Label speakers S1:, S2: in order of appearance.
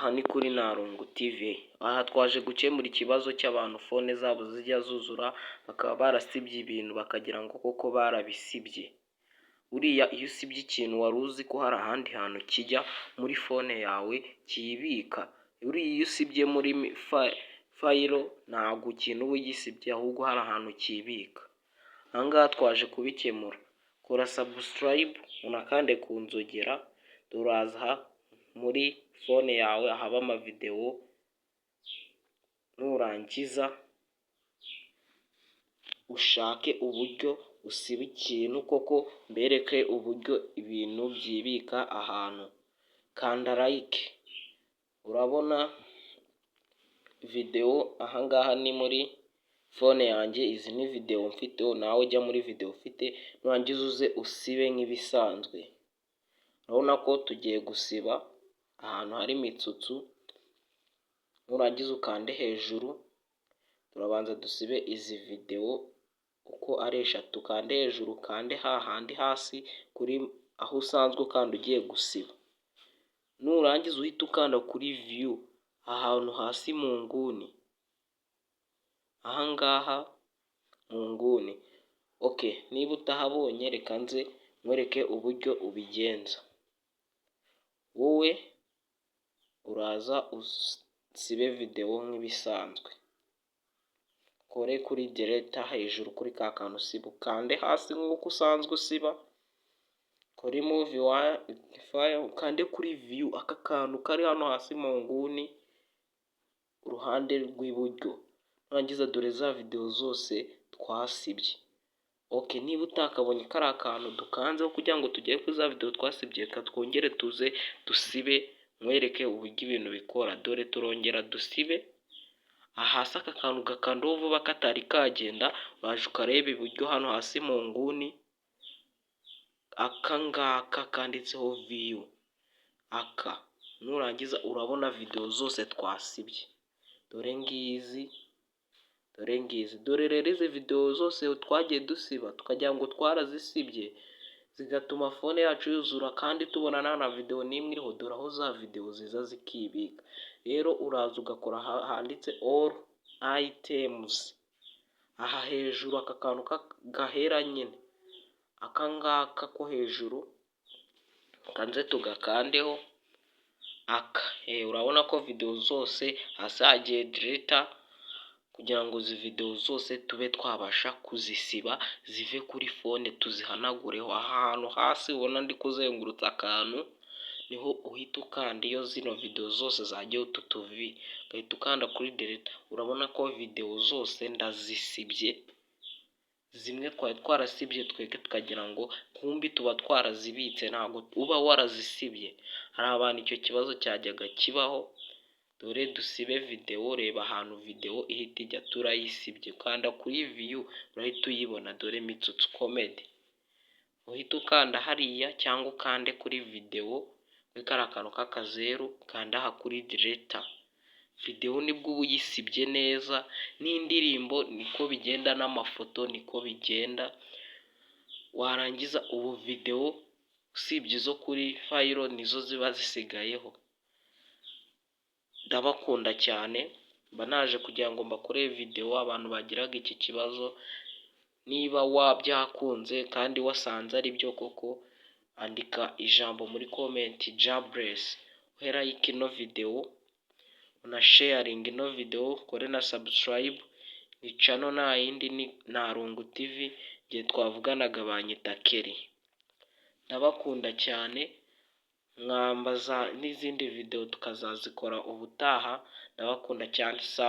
S1: Aha ni kuri Narungu TV, aha twaje gukemura ikibazo cy'abantu fone zabo zijya zuzura bakaba barasibye ibintu bakagira ngo koko barabisibye. Buriya iyo usibye ikintu wari uzi ko hari ahandi hantu kijya muri fone yawe kiyibika, buriya iyo usibye muri fayiro ntabwo ikintu uba ugisibye ahubwo hari ahantu kibika. Aha ngaha twaje kubikemura, kora subscribe unakande ku nzogera, turaza muri fone yawe ahaba amavidewo, nurangiza ushake uburyo usiba ikintu koko mbereke uburyo ibintu byibika ahantu. Kanda like, urabona videwo ahangaha ni muri fone yanjye, izi ni videwo mfiteho, nawe ujya muri videwo ufite nurangiza uze usibe nk'ibisanzwe. Urabona ko tugiye gusiba ahantu hari imitsutsu, nurangiza ukande hejuru, turabanza dusibe izi videwo uko ari eshatu, kande hejuru kande hahandi hasi kuri aho usanzwe ukanda ugiye gusiba, nurangiza uhita ukanda kuri view ahantu hasi mu nguni, ahangaha mu nguni. Niba utahabonye reka nze nkwereke uburyo ubigenza. Wowe uraza usibe videwo nk'ibisanzwe, kore kuri delete hejuru kuri ka kantu usiba, ukande hasi nk'uko usanzwe usiba, kuri move file ukande kuri view, aka kantu kari hano hasi mu nguni uruhande rw'iburyo, nurangiza dore za videwo zose twasibye. Niba utakabonye kari akantu dukanzeho kugira ngo tugere kuri za videwo twasibye, reka twongere tuze dusibe nkwereke uburyo ibintu bikora. Dore turongera dusibe, hasi aka kantu gakandaho vuba katari kagenda, uraje ukareba iburyo hano hasi mu nguni, aka ngaka kanditseho view, nurangiza urabona videwo zose twasibye, dore ngizi. Dore rero izi videwo zose twagiye dusiba tukagira ngo twarazisibye, zigatuma fone yacu yuzura kandi tubona nta na videwo n'imwe iriho. Dore aho za videwo ziza zikibika. Rero uraza ugakora handitse all items, aha hejuru aka kantu gahera nyine, aka ngaka ko hejuru kanze tugakandeho, urabona ko videwo zose hasi hagiye delete kugira ngo izi videwo zose tube twabasha kuzisiba zive kuri fone tuzihanagureho. Ahantu hasi ubona ndi kuzengurutsa akantu niho uhita ukanda, iyo zino videwo zose zagiyeho utu tuvi ugahita ukanda kuri delete. Urabona ko videwo zose ndazisibye, zimwe twari twarasibye twebwe tukagira ngo kumbi tuba twarazibitse, ntabwo uba warazisibye. Hari abantu icyo kibazo cyajyaga kibaho. Dore dusibe videwo, reba ahantu videwo ihita ijya, turayisibye, ukanda kuri view urahita uyibona. Dore mitsutsu comedy, uhita ukanda hariya cyangwa ukande kuri videwo kuri kariya kantu k'akazeru, kanda aha kuri delete. Videwo nibwo uba uyisibye neza, n'indirimbo niko bigenda, n'amafoto niko bigenda. Warangiza ubu videwo usibye izo kuri fayiro nizo ziba zisigayeho. Ndabakunda cyane, mba naje kugira ngo mbakorere videwo abantu bagiraga iki kibazo. Niba wabyakunze kandi wasanze ari byo koko, andika ijambo muri comment jabless, uhe like ino videwo, unasharinga ino videwo, ukore na subscribe. Ni channel nta yindi ni Narungu TV, igihe twavuganaga banyita Kelly. Ndabakunda cyane, mwambaza n'izindi videwo tukazazikora ubutaha. Ndabakunda cyane, sa.